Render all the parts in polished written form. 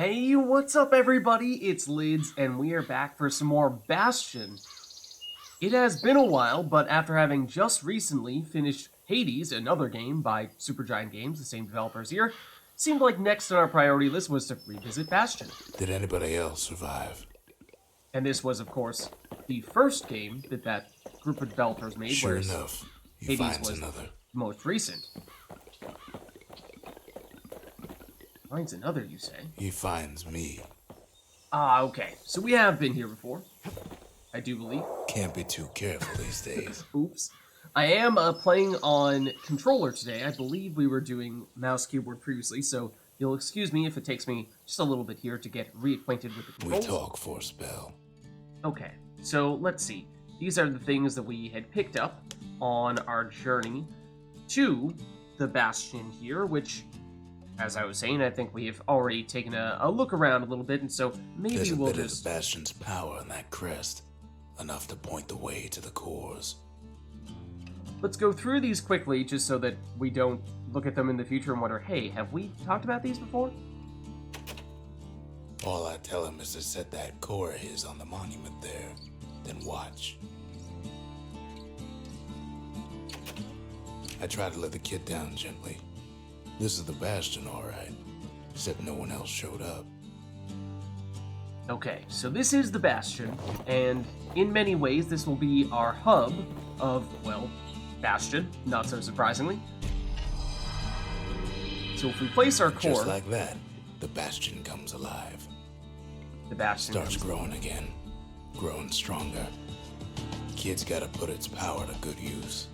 Hey, what's up everybody? It's Lids, and we are back for some more Bastion. It has been a while, but after having just recently finished Hades, another game by SuperGiant Games, the same developers here, seemed like next on our priority list was to revisit Bastion. Did anybody else survive? And this was, of course, the first game that group of developers made, Sure whereas enough, he Hades finds was another. most recent. Finds another, you say? He finds me. Ah, okay. So we have been here before, I do believe. Can't be too careful these days. Oops. I am playing on controller today. I believe we were doing mouse keyboard previously, so you'll excuse me if it takes me just a little bit here to get reacquainted with the We controls. talk for a spell. Okay, so let's see. These are the things that we had picked up on our journey to the Bastion here, which, as I was saying, I think we have already taken a look around a little bit, and so maybe There's a we'll bit just... of the Bastion's power in that crest. Enough to point the way to the cores. Let's go through these quickly, just so that we don't look at them in the future and wonder, hey, have we talked about these before? All I tell him is to set that core of his on the monument there. Then watch. I tried to let the kid down gently. This is the Bastion, alright. Except no one else showed up. Okay, so this is the Bastion, and in many ways this will be our hub of, well, Bastion, not so surprisingly. So if we place our core... Just like that, the Bastion comes alive. The Bastion Starts growing again. Growing stronger. Kid's gotta put its power to good use.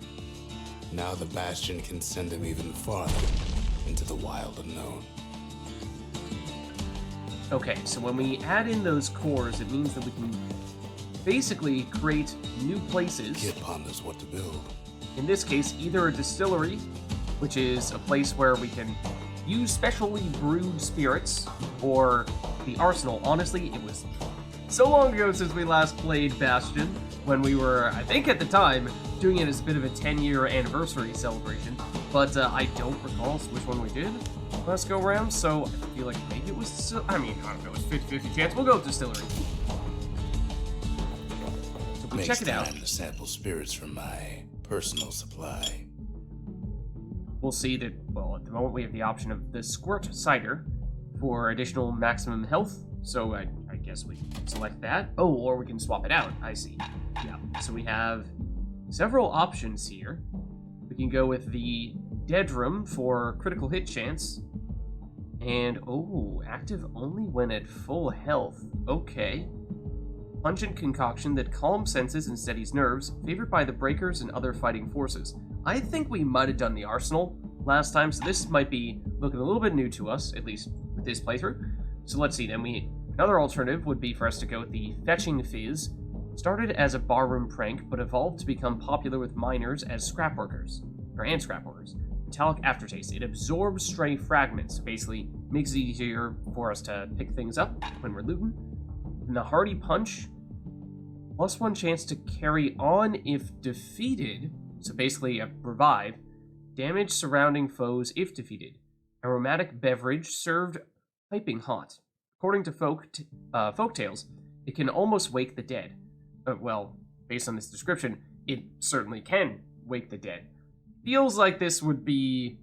Now the Bastion can send him even farther into the wild unknown. Okay, so when we add in those cores, it means that we can basically create new places. Kid ponders what to build. In this case, either a distillery, which is a place where we can use specially brewed spirits, or the arsenal. Honestly, it was so long ago since we last played Bastion, when we were, I think at the time, doing it as a bit of a 10-year anniversary celebration, but I don't recall which one we did last go around, so I feel like maybe it was, I don't know, it's 50-50 chance. We'll go with distillery. So we check it out. Time to sample spirits from my personal supply. We'll see that, well, at the moment we have the option of the Squirt Cider for additional maximum health, so I guess we select that. Oh, or we can swap it out, I see. Yeah, so we have several options here. We can go with the Dead Room for critical hit chance, and, oh, active only when at full health. Okay. Pungent concoction that calms senses and steadies nerves, favored by the breakers and other fighting forces. I think we might have done the arsenal last time, so this might be looking a little bit new to us, at least with this playthrough. So let's see, then another alternative would be for us to go with the Fetching Fizz. Started as a barroom prank, but evolved to become popular with miners as scrap workers. Metallic aftertaste. It absorbs stray fragments, so basically makes it easier for us to pick things up when we're looting. And the Hardy Punch, +1 chance to carry on if defeated, so basically a revive, damage surrounding foes if defeated. Aromatic beverage served piping hot. According to folktales, it can almost wake the dead. Well, based on this description, it certainly can wake the dead. Feels like this would be,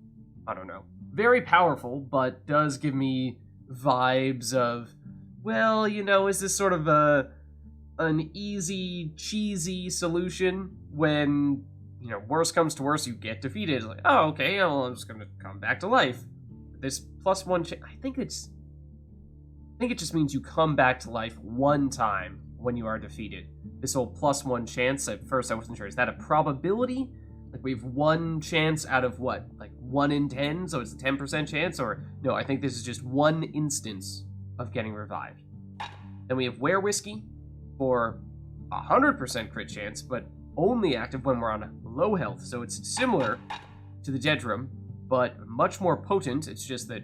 I don't know, very powerful, but does give me vibes of, well, you know, is this sort of an easy, cheesy solution when, you know, worst comes to worst, you get defeated. Like, oh, okay, well, I'm just gonna come back to life. This +1 I think it just means you come back to life one time when you are defeated. This whole +1 chance, at first I wasn't sure, is that a probability? Like, we have one chance out of what? Like 1 in 10, so it's a 10% chance? Or, no, I think this is just one instance of getting revived. Then we have Were Whiskey for 100% crit chance, but only active when we're on low health, so it's similar to the Dead Room, but much more potent. It's just that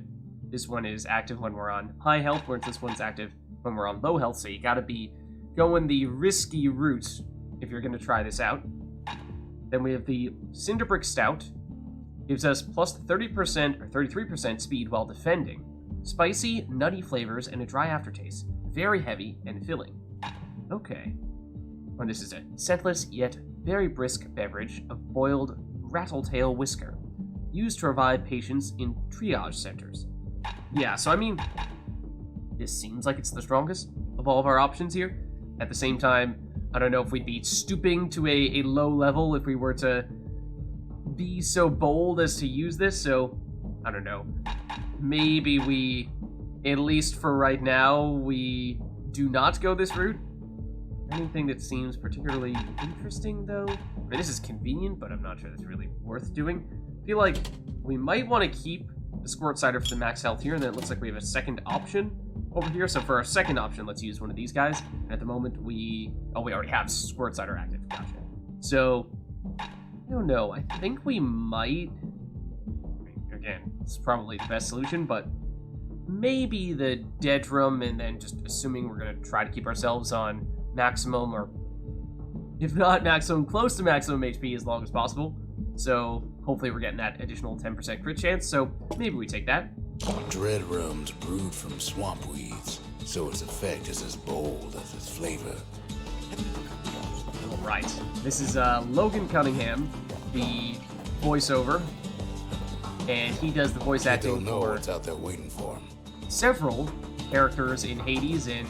this one is active when we're on high health, whereas this one's active when we're on low health, so you gotta be going the risky route if you're gonna try this out. Then we have the Cinder Stout. Gives us plus 30% or 33% speed while defending. Spicy, nutty flavors and a dry aftertaste. Very heavy and filling. Okay. And this is a scentless yet very brisk beverage of boiled rattletail whisker, used to revive patients in triage centers. Yeah, so I mean, this seems like it's the strongest of all of our options here. At the same time, I don't know if we'd be stooping to a low level if we were to be so bold as to use this, so I don't know. Maybe we, at least for right now, we do not go this route. Anything that seems particularly interesting, though? I mean, this is convenient, but I'm not sure that's really worth doing. I feel like we might want to keep the squirt cider for the max health here, and then it looks like we have a second option over here. So for our second option, let's use one of these guys. And at the moment, we already have squirt cider active. Gotcha. So, I don't know. I think we might... Again, it's probably the best solution, but maybe the Dedrum, and then just assuming we're going to try to keep ourselves on maximum, or if not maximum, close to maximum HP as long as possible. So hopefully we're getting that additional 10% crit chance, so maybe we take that. Dread rum's brewed from swamp weeds, so its effect is as bold as its flavor. Alright, this is Logan Cunningham, the voiceover, and he does the voice acting don't know for what's out there waiting for him. several characters in Hades, and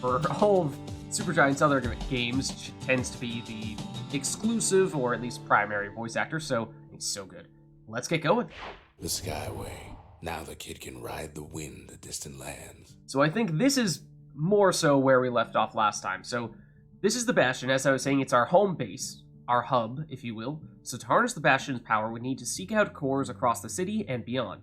for all of SuperGiant's other games, tends to be the exclusive, or at least primary voice actor, so he's so good. Let's get going. The Skyway. Now the kid can ride the wind to distant lands. So I think this is more so where we left off last time. So this is the Bastion. As I was saying, it's our home base, our hub, if you will. So to harness the Bastion's power, we need to seek out cores across the city and beyond.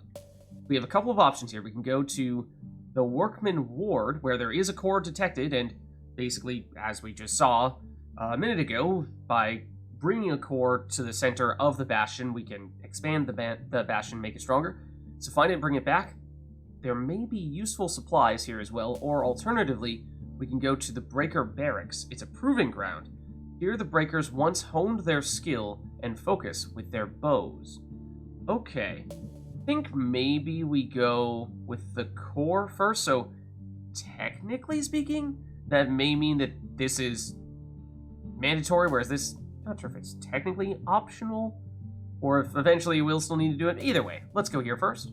We have a couple of options here. We can go to the Workman Ward, where there is a core detected, and basically, as we just saw a minute ago, by bringing a core to the center of the Bastion, we can expand the Bastion, make it stronger. So find it and bring it back. There may be useful supplies here as well, or alternatively, we can go to the Breaker Barracks. It's a proving ground. Here the Breakers once honed their skill and focus with their bows. Okay, I think maybe we go with the core first, so technically speaking, that may mean that this is mandatory, whereas this, not sure if it's technically optional, or if eventually we'll still need to do it. Either way, let's go here first.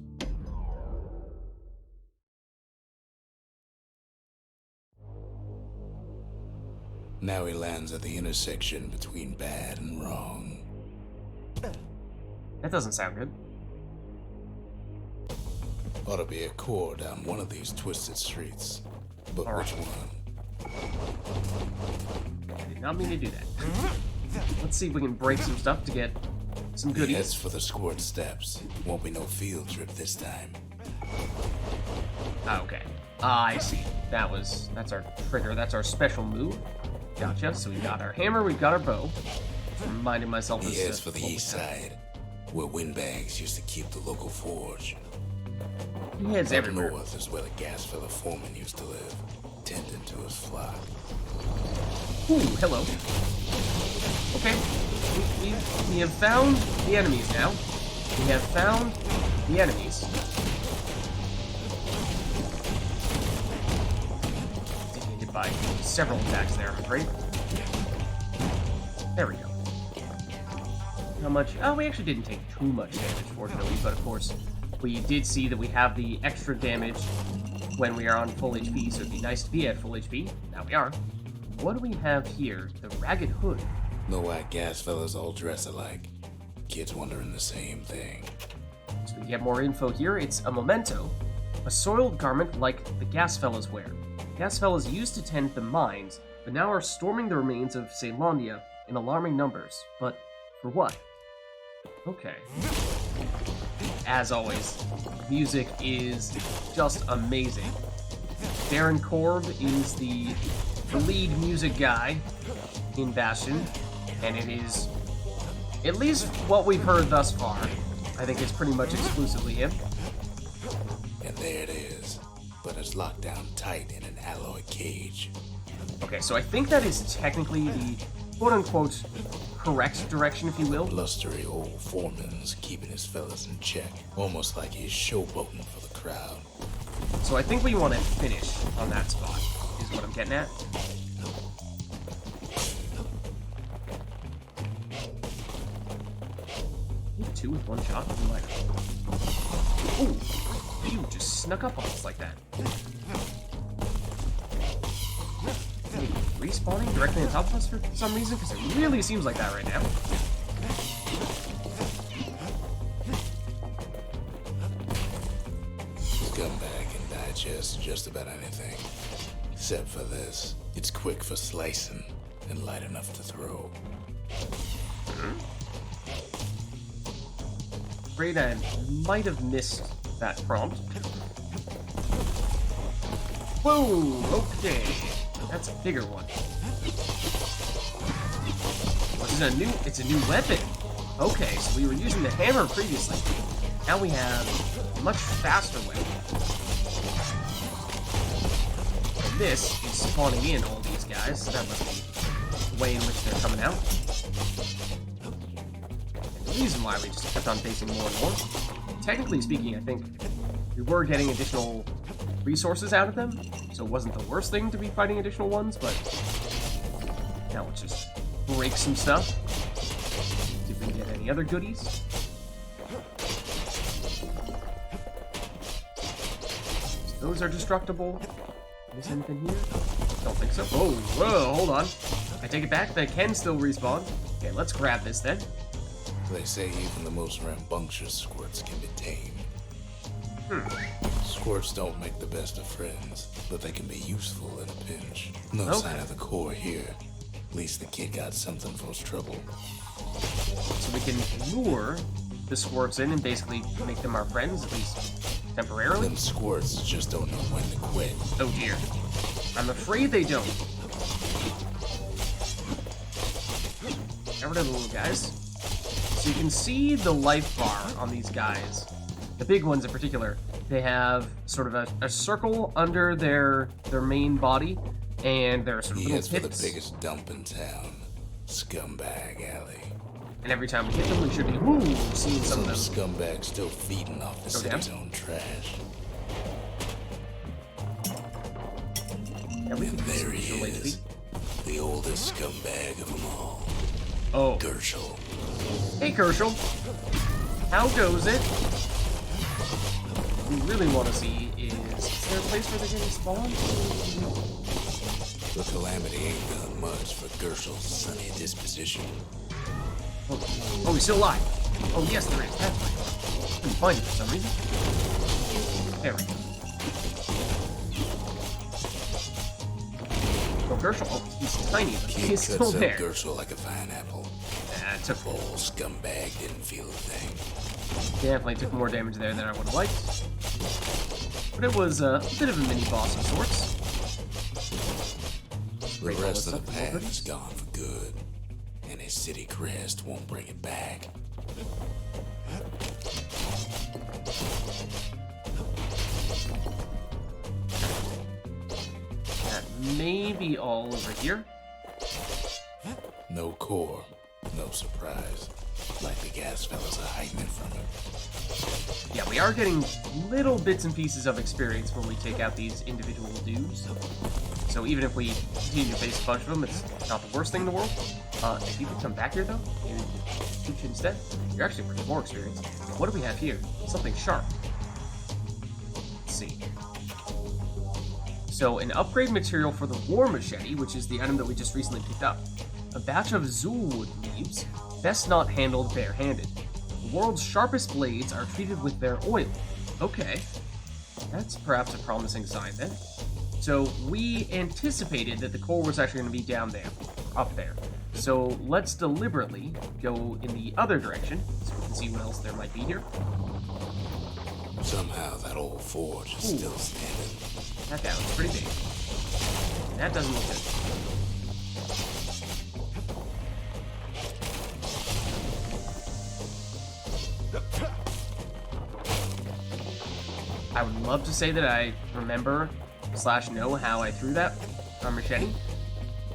Now he lands at the intersection between bad and wrong. That doesn't sound good. Ought to be a core down one of these twisted streets. But All right. which one? I did not mean to do that. Let's see if we can break some stuff to get some goodies. Yes, for the squirt steps. Won't be no field trip this time. Okay. I see. That's our trigger. That's our special move. Gotcha. So we've got our hammer, we've got our bow. Just reminding myself He this heads for the east side, where windbags used to keep the local forge. He heads Up everywhere. north is where the gas fella foreman used to live, tending to his flock. Ooh, hello. Okay. We have found the enemies now. We have found the enemies. Did get hit by several attacks there, I'm afraid. There we go. How much? Oh, we actually didn't take too much damage, fortunately, but of course, we did see that we have the extra damage when we are on full HP, so it'd be nice to be at full HP. Now we are. What do we have here? The Ragged Hood. No why gas fellas all dress alike. Kids wondering the same thing. So we get more info here. It's a memento. A soiled garment like the gas fellas wear. Gas fellas used to tend the mines, but now are storming the remains of Caelondia in alarming numbers. But for what? Okay. As always, music is just amazing. Darren Korb is the lead music guy in Bastion, and it is, at least what we've heard thus far, I think it's pretty much exclusively him. And there it is, but it's locked down tight in an alloy cage. Okay, so I think that is technically the quote-unquote correct direction, if you will. Blustery old foreman's keeping his fellas in check, almost like he's showboating for the crowd. So I think we want to finish on that spot, is what I'm getting at. Two with one shot. Oh, you just snuck up on us like that. Respawning directly on top of us for some reason, because it really seems like that right now. Scumbag can digest just about anything, except for this. It's quick for slicing and light enough to throw. Afraid I might have missed that prompt. Whoa, okay. That's a bigger one. It's a new weapon. Okay, so we were using the hammer previously. Now we have a much faster weapon. And this is spawning in all these guys, so that must be the way in which they're coming out. The reason why we just kept on facing more and more. Technically speaking, I think we were getting additional resources out of them, so it wasn't the worst thing to be fighting additional ones, but now let's just break some stuff. See if we can get any other goodies. So those are destructible. Is anything here? Don't think so. Oh, whoa, hold on. I take it back, they can still respawn. Okay, let's grab this then. They say even the most rambunctious squirts can be tamed. Squirts don't make the best of friends, but they can be useful in a pinch. No sign of the core here. At least the kid got something for his trouble. So we can lure the squirts in and basically make them our friends, at least temporarily. Them squirts just don't know when to quit. Oh dear. I'm afraid they don't. Get rid of the little guys. So you can see the life bar on these guys. The big ones in particular. They have sort of a circle under their main body, and there are sort of little He heads for pits. the biggest dump in town, Scumbag Alley. And every time we hit them, we should be seeing some of them. Scumbags still feeding off the city's own trash. Yeah, we And can there use he late feet. is, the oldest scumbag of them all. Oh. Gershel. Hey, Kershel. How goes it? What we really want to see is there a place where they're getting spawned? The calamity ain't done much for Gershel's sunny disposition. Oh, he's still alive. Oh, yes, there is. That's right. Couldn't find it for some reason. There we go. Oh, Gershel. Oh, he's tiny, but Kid he's still cuts up there. Gershel like a pineapple. It took Old scumbag didn't feel a thing. definitely took more damage there than I would have liked. But it was a bit of a mini boss of sorts. The rest of the path is gone for good, and his city crest won't bring it back. That may be all over here. No core, no surprise. Like the gas fellas are hiding it from him. Yeah, we are getting little bits and pieces of experience when we take out these individual dudes. So even if we continue to face a bunch of them, it's not the worst thing in the world. If you could come back here, though, and shoot you instead, you're actually bringing more experience. What do we have here? Something sharp. Let's see. So, an upgrade material for the War Machete, which is the item that we just recently picked up. A batch of Zulwood leaves, best not handled bare-handed. The world's sharpest blades are treated with their oil. Okay. That's perhaps a promising sign, then. So, we anticipated that the core was actually going to be down there, up there. So, let's deliberately go in the other direction, so we can see what else there might be here. Somehow that old forge is still standing. That guy looks pretty big. That doesn't look good. I would love to say that I remember / know how I threw that machete,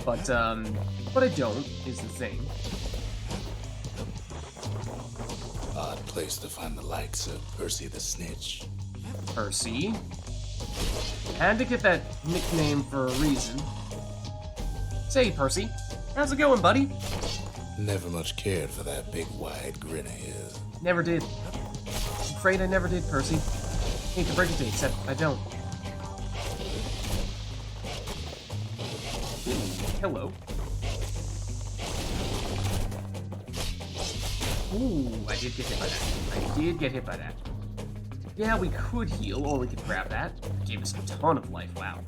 but I don't, is the thing. Odd place to find the likes of Percy the Snitch. Percy? Had to get that nickname for a reason. Say, Percy, how's it going, buddy? Never much cared for that big wide grin of his. Never did. I'm afraid I never did, Percy. Hate to break it to you, except I don't. Hello. Ooh, I did get hit by that. I did get hit by that. Yeah, we could heal, or we could grab that. It gave us a ton of life, wow.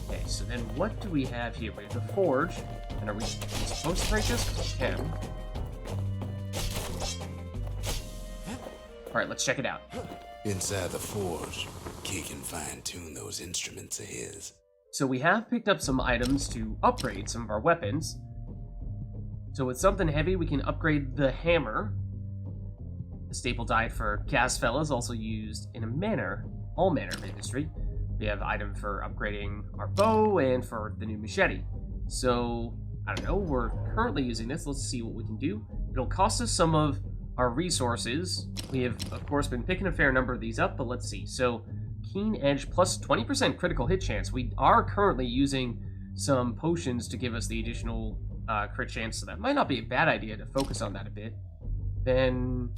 Okay, so then what do we have here? We have the forge. And are we supposed to break this? We can. Alright, let's check it out. Inside the forge, Key can fine-tune those instruments of his. So we have picked up some items to upgrade some of our weapons. So with something heavy, we can upgrade the hammer. The staple die for Casfella is also used in all manner of industry. We have item for upgrading our bow and for the new machete. So, I don't know, we're currently using this. Let's see what we can do. It'll cost us some of our resources. We have, of course, been picking a fair number of these up, but let's see. So, Keen Edge plus 20% critical hit chance. We are currently using some potions to give us the additional crit chance, so that might not be a bad idea to focus on that a bit. Then,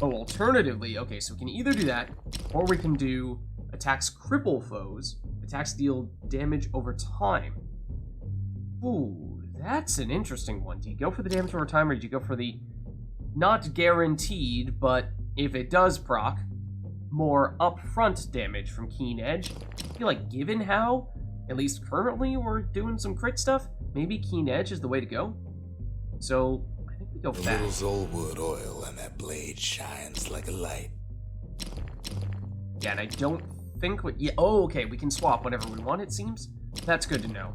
alternatively, okay, so we can either do that, or we can do attacks cripple foes. Attacks deal damage over time. Ooh, that's an interesting one. Do you go for the damage over time, or do you go for the not guaranteed, but if it does proc, more upfront damage from Keen Edge? I feel like given how, at least currently, we're doing some crit stuff, maybe Keen Edge is the way to go. So, I think we go for that. A little Zolwood oil and that blade shines like a light. Yeah, and I don't think okay, we can swap whenever we want, it seems. That's good to know.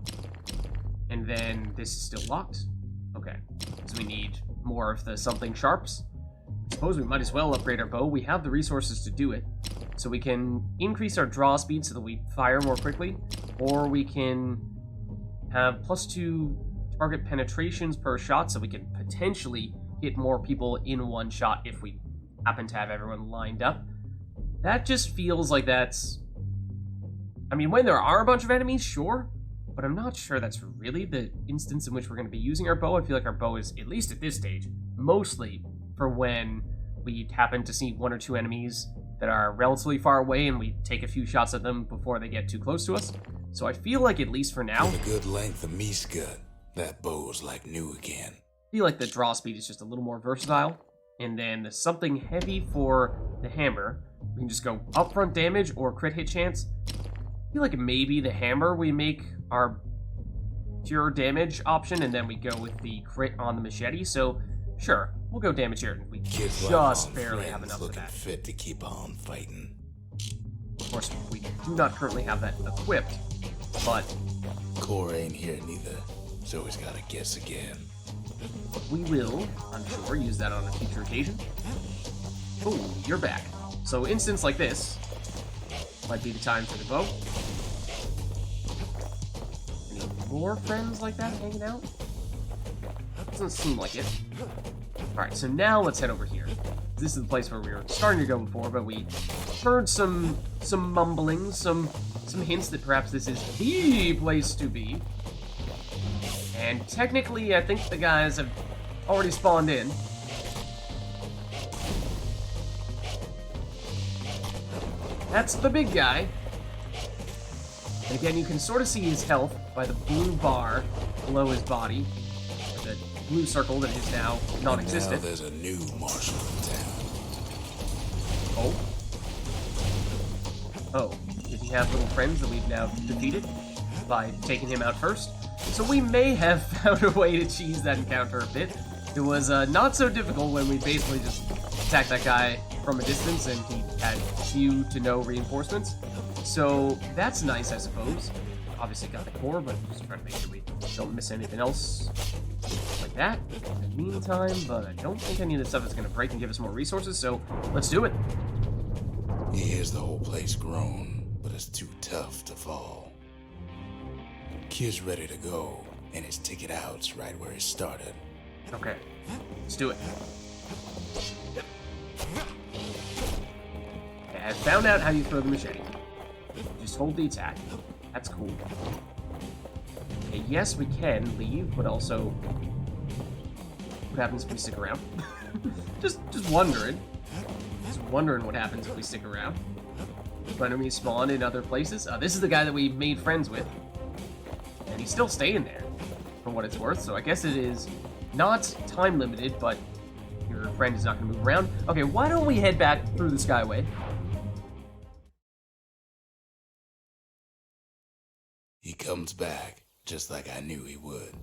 And then this is still locked. Okay, so we need more of the something sharps. I suppose we might as well upgrade our bow. We have the resources to do it. So we can increase our draw speed so that we fire more quickly, or we can have +2 target penetrations per shot so we can potentially hit more people in one shot if we happen to have everyone lined up. That just feels like that's... I mean, when there are a bunch of enemies, sure, but I'm not sure that's really the instance in which we're going to be using our bow. I feel like our bow is, at least at this stage, mostly for when we happen to see 1 or 2 enemies that are relatively far away and we take a few shots at them before they get too close to us. So I feel like, at least for now... With a good length of meat-gut, that bow's like new again. I feel like the draw speed is just a little more versatile. And then the something heavy for the hammer. We can just go upfront damage or crit hit chance. I feel like maybe the hammer we make our pure damage option, and then we go with the crit on the machete. So, sure, we'll go damage here. We just barely have enough of that. Fit to keep on fighting. Of course, we do not currently have that equipped, but Core ain't here neither, so he's gotta guess again. We will, I'm sure, use that on a future occasion. Oh, you're back. So instance like this might be the time for the bow. Any more friends like that hanging out? Doesn't seem like it. Alright, so now let's head over here. This is the place where we were starting to go before, but we heard some mumblings, some hints that perhaps this is the place to be. And technically, I think the guys have already spawned in. That's the big guy. And again, you can sort of see his health by the blue bar below his body. The blue circle that is now non-existent. Now there's a new marshal in town. Oh, did he have little friends that we've now defeated by taking him out first? So we may have found a way to cheese that encounter a bit. It was not so difficult when we basically just attacked that guy from a distance and he had few to no reinforcements. So that's nice, I suppose. Obviously got the core, but just trying to make sure we don't miss anything else like that in the meantime. But I don't think any of this stuff is going to break and give us more resources, so let's do it. He hears the whole place groan, but it's too tough to fall. Kid's ready to go, and his ticket out's right where he started. Okay, let's do it. Okay, I found out how you throw the machete. Just hold the attack. That's cool. Okay, yes, we can leave, but also... what happens if we stick around? just wondering. Just wondering what happens if we stick around. Do enemies spawn in other places? This is the guy that we made friends with. And he's still staying there, for what it's worth. So I guess it is not time limited, but your friend is not going to move around. Okay, why don't we head back through the Skyway? He comes back, just like I knew he would.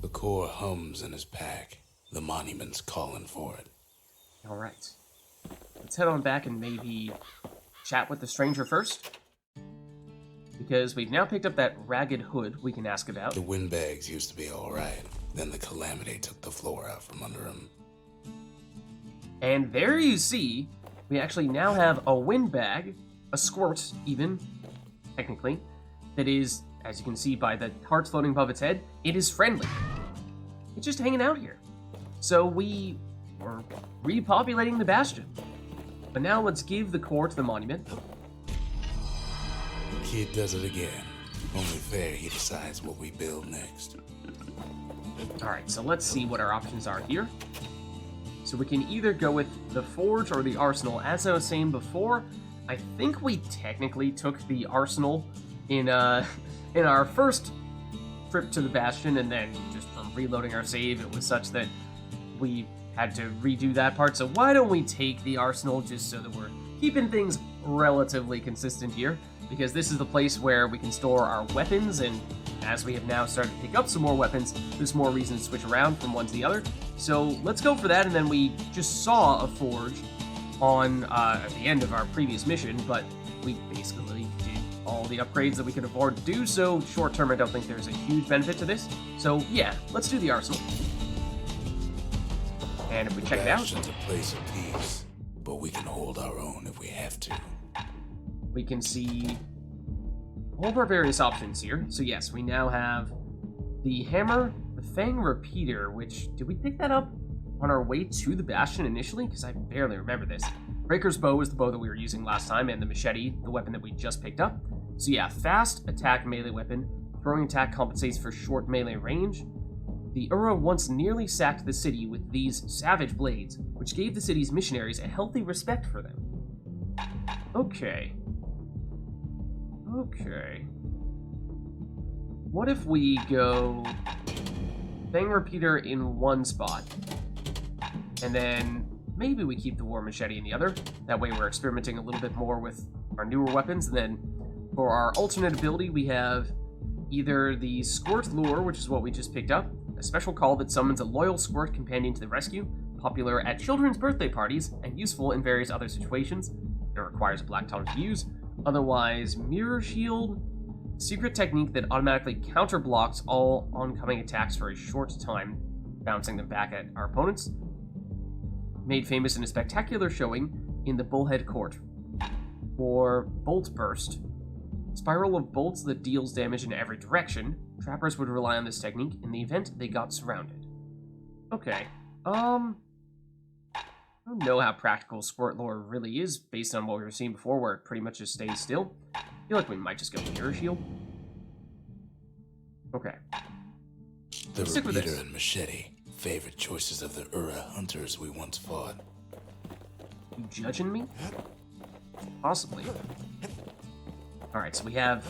The core hums in his pack. The monument's calling for it. All right. Let's head on back and maybe chat with the stranger first. Because we've now picked up that ragged hood we can ask about. The windbags used to be alright. Then the calamity took the floor out from under him. And there you see, we actually now have a windbag, a squirt even, technically, that is, as you can see by the hearts floating above its head, it is friendly. It's just hanging out here. So we were repopulating the Bastion. But now let's give the core to the monument. The kid does it again. Only fair he decides what we build next. Alright, so let's see what our options are here. So we can either go with the Forge or the Arsenal. As I was saying before, I think we technically took the Arsenal in our first trip to the Bastion, and then just from reloading our save, it was such that we had to redo that part. So why don't we take the Arsenal just so that we're keeping things relatively consistent here, because this is the place where we can store our weapons, and as we have now started to pick up some more weapons, there's more reason to switch around from one to the other. So let's go for that, and then we just saw a forge on at the end of our previous mission, but we basically did all the upgrades that we could afford to do, so short term I don't think there's a huge benefit to this. So yeah, let's do the Arsenal. And if we check it out... Bastion's a place of peace, but we can hold our own if we have to. We can see all of our various options here. So yes, we now have the hammer, the Fang repeater, which, did we pick that up on our way to the Bastion initially? Because I barely remember this. Breaker's bow is the bow that we were using last time, and the machete, the weapon that we just picked up. So yeah, fast attack melee weapon. Throwing attack compensates for short melee range. The Ura once nearly sacked the city with these savage blades, which gave the city's missionaries a healthy respect for them. Okay. Okay. What if we go Fang repeater in one spot, and then maybe we keep the war machete in the other? That way we're experimenting a little bit more with our newer weapons, and then for our alternate ability we have either the Squirt Lure, which is what we just picked up, a special call that summons a loyal squirt companion to the rescue, popular at children's birthday parties, and useful in various other situations. It requires a black tongue to use. Otherwise, Mirror Shield, secret technique that automatically counter-blocks all oncoming attacks for a short time, bouncing them back at our opponents. Made famous in a spectacular showing in the Bullhead Court. Or Bolt Burst. Spiral of bolts that deals damage in every direction. Trappers would rely on this technique in the event they got surrounded. Okay, I don't know how practical Squirt Lore really is based on what we were seeing before, where it pretty much just stays still. I feel like we might just go Mirror Shield. Okay. The Stick with repeater this. and machete, favorite choices of the Ura hunters we once fought. You judging me? Possibly. Alright, so we have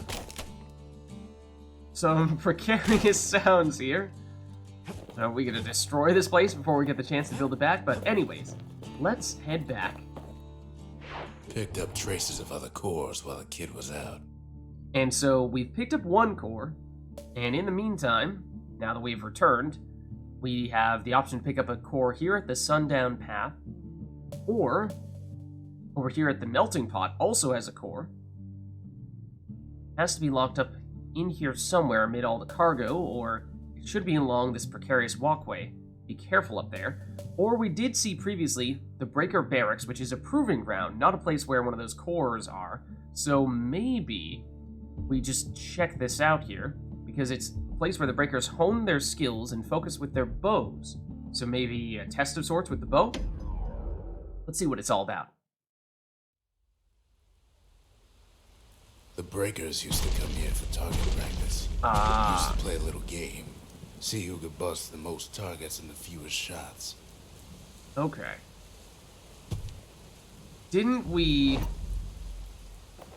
some precarious sounds here. Are we gonna destroy this place before we get the chance to build it back? But anyways, let's head back. Picked up traces of other cores while the kid was out. And so we've picked up one core, and in the meantime, now that we've returned, we have the option to pick up a core here at the Sundown Path, or over here at the Melting Pot also has a core. Has to be locked up in here somewhere amid all the cargo, or it should be along this precarious walkway. Be careful up there. Or we did see previously the Breaker Barracks, which is a proving ground, not a place where one of those cores are. So maybe we just check this out here, because it's a place where the Breakers hone their skills and focus with their bows. So maybe a test of sorts with the bow? Let's see what it's all about. The breakers used to come here for target practice. Ah. Used to play a little game. See who could bust the most targets in the fewest shots. Okay. Didn't we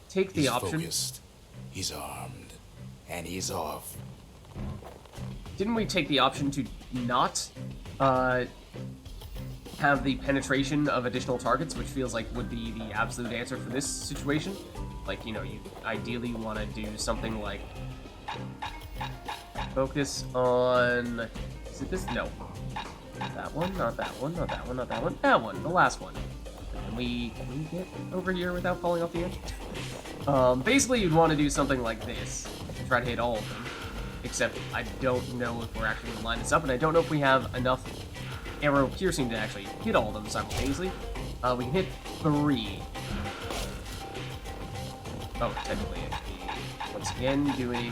take the option? Focused. He's armed. And he's off. Didn't we take the option to not have the penetration of additional targets, which feels like would be the absolute answer for this situation? Like, you know, you ideally want to do something like focus on... Is it this? No. That one, not that one, not that one, not that one. That one, the last one. Can we get over here without falling off the edge? Basically, you'd want to do something like this. Try to hit all of them. Except, I don't know if we're actually going to line this up, and I don't know if we have enough arrow piercing to actually hit all of them simultaneously. We can hit 3. Oh, technically, once again, doing...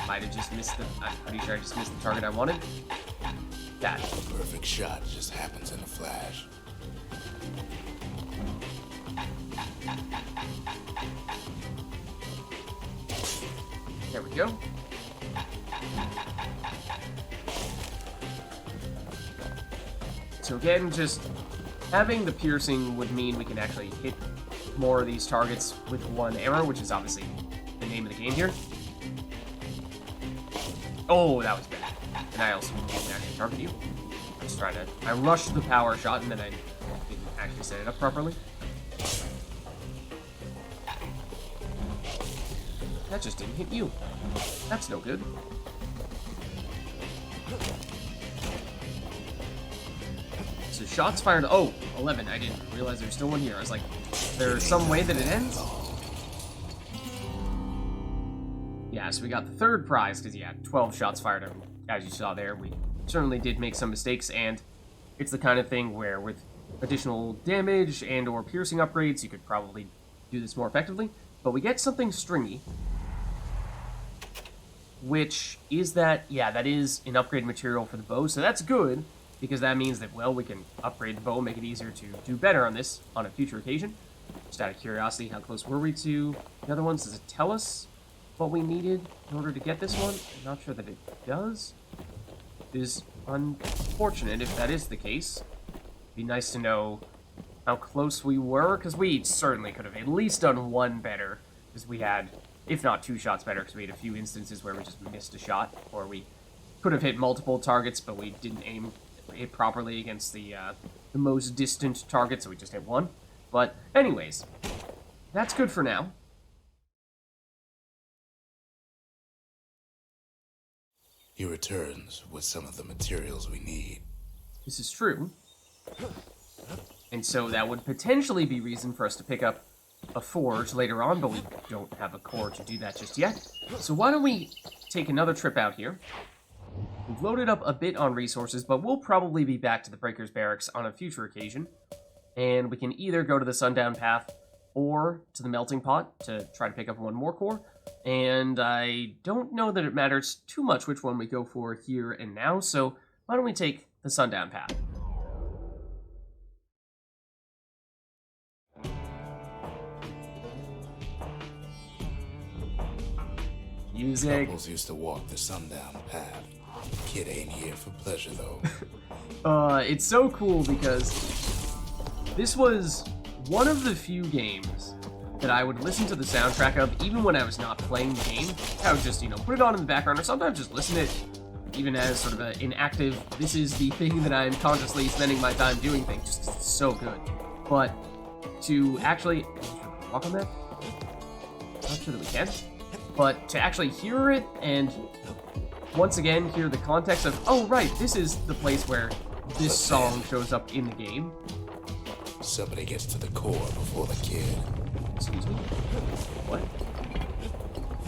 Might have just missed the... I'm pretty sure I just missed the target I wanted. That. A perfect shot just happens in a flash. There we go. So again, just having the piercing would mean we can actually hit more of these targets with one arrow, which is obviously the name of the game here. Oh, that was bad. And I also didn't actually target you. I was trying to... I rushed the power shot and then I didn't actually set it up properly. That just didn't hit you. That's no good. So shots fired... Oh, 11. I didn't realize there's still one here. I was like, there's some way that it ends? Yeah, so we got the third prize, because, yeah, 12 shots fired. As you saw there, we certainly did make some mistakes, and it's the kind of thing where with additional damage and or piercing upgrades, you could probably do this more effectively. But we get something stringy, which is that, yeah, that is an upgrade material for the bow, so that's good, because that means that, well, we can upgrade the bow, make it easier to do better on this on a future occasion. Just out of curiosity, how close were we to the other ones? Does it tell us what we needed in order to get this one? I'm not sure that it does. It is unfortunate if that is the case. It'd be nice to know how close we were, because we certainly could have at least done one better, because we had, if not 2 shots better, because we had a few instances where we just missed a shot, or we could have hit multiple targets, but we didn't aim it properly against the most distant target, so we just hit 1. But anyways, that's good for now. He returns with some of the materials we need. This is true. And so that would potentially be reason for us to pick up a forge later on, but we don't have a core to do that just yet. So why don't we take another trip out here? We've loaded up a bit on resources, but we'll probably be back to the Breakers Barracks on a future occasion. And we can either go to the Sundown Path or to the Melting Pot to try to pick up one more core. And I don't know that it matters too much which one we go for here and now, so why don't we take the Sundown Path? Music. Couples used to walk the Sundown Path. Kid ain't here for pleasure, though. It's so cool because this was one of the few games that I would listen to the soundtrack of even when I was not playing the game. I would just, you know, put it on in the background, or sometimes just listen to it even as sort of an inactive, this is the thing that I'm consciously spending my time doing thing, just 'cause it's so good. But to actually... walk on that? Not sure that we can. But to actually hear it and once again hear the context of, oh right, this is the place where this song shows up in the game. Somebody gets to the core before the kid. Excuse me? What?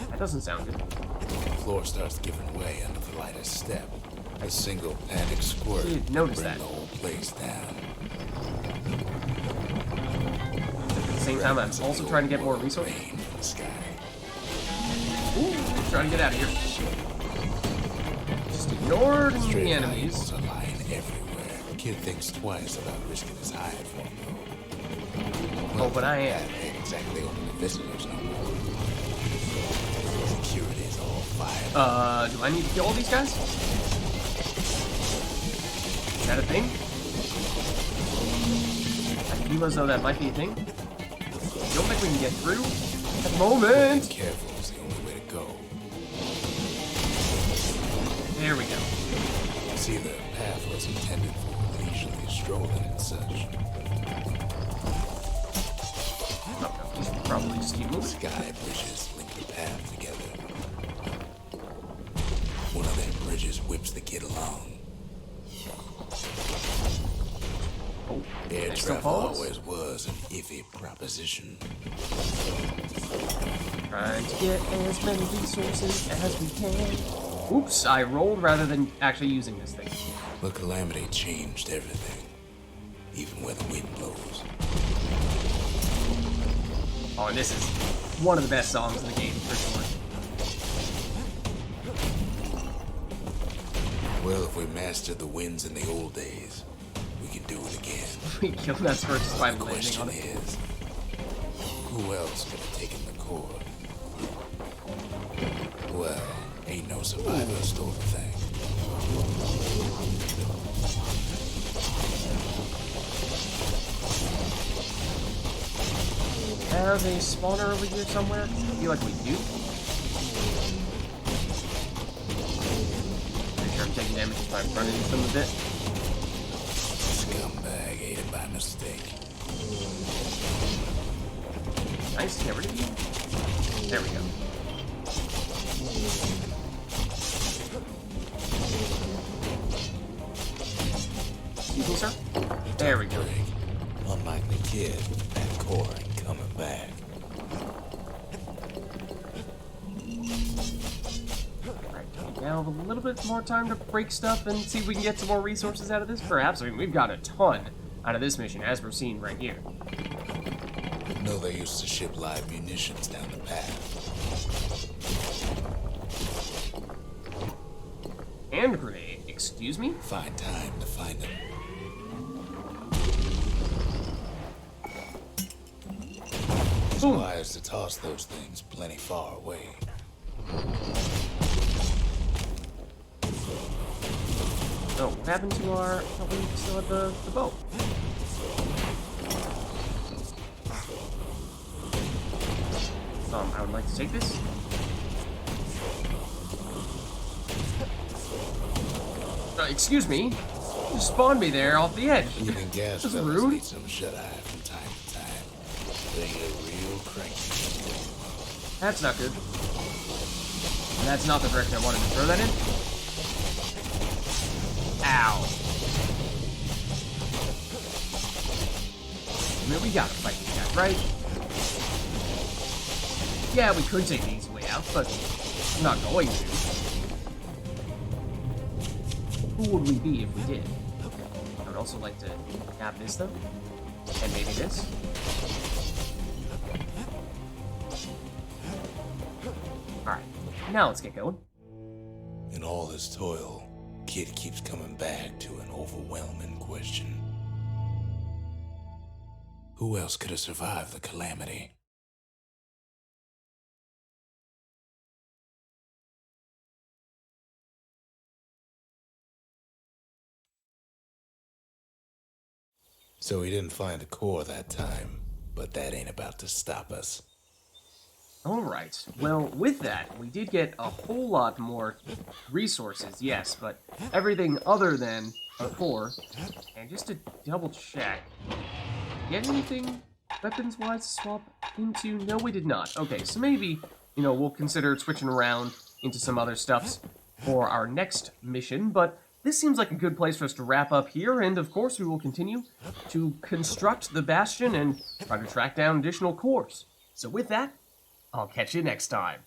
That doesn't sound good. The floor starts giving way under the lightest step. A single panic squirt Dude, notice bring that. the whole place down. At the same time, I'm also trying to get more resources. Rain from the sky. Ooh, trying to get out of here. Just ignored the enemies. Valuables are lying everywhere. The kid thinks twice about risking his hide for them. Oh, but I am. Exactly open visitors no more. Security's all fired. Do I need to kill all these guys? Is that a thing? I feel as though that might be a thing. Don't think we can get through at the moment. Being careful is the only way to go. There we go. See, the path was intended for leisurely strolling and such. Oh, no, we should probably just keep moving. Sky bridges link the path together. One of them bridges whips the kid along. Oh, Air they still travel follow us? always was an iffy proposition. Trying to get as many resources as we can. Oops, I rolled rather than actually using this thing. The calamity changed everything, even where the wind blows. Oh, and this is one of the best songs in the game, for sure. Well, if we mastered the winds in the old days, we can do it again. We killed that first just by The landing question on it. is, who else could have taken the core? Well, ain't no survivor stole the thing. Have a spawner over here somewhere? I feel like we do. Pretty sure I'm taking damage if I'm running into them a bit. Scumbag ate it by mistake. Nice to get rid of you. There we go. Excuse me, sir? There we go. Unlike the kid, that core ain't coming back. Alright, now have a little bit more time to break stuff and see if we can get some more resources out of this. Perhaps, I mean, we've got a ton out of this mission, as we're seeing right here. No, they used to ship live munitions down the path. And grenade, excuse me? Find time to find them. It's Boom. wise to toss those things plenty far away. Oh, what happened to our... Oh, we still have the bow. I would like to take this. Excuse me. You spawned me there off the edge. Even gas This is fellas rude. need some shut-eye from time to time. They get real cranky. That's not good. And that's not the direction I wanted to throw that in. Ow. I mean, we gotta fight these guys, right? Yeah, we could take the easy way out, but I'm not going to. Who would we be if we did? I would also like to have this, though. And maybe this. Alright, now let's get going. In all this toil, Kid keeps coming back to an overwhelming question. Who else could have survived the calamity? So he didn't find a core that time, but that ain't about to stop us. Alright, well, with that, we did get a whole lot more resources, yes, but everything other than a core. And just to double check, get anything weapons-wise to swap into? No, we did not. Okay, so maybe, you know, we'll consider switching around into some other stuffs for our next mission, but this seems like a good place for us to wrap up here, and of course we will continue to construct the Bastion and try to track down additional cores. So with that, I'll catch you next time.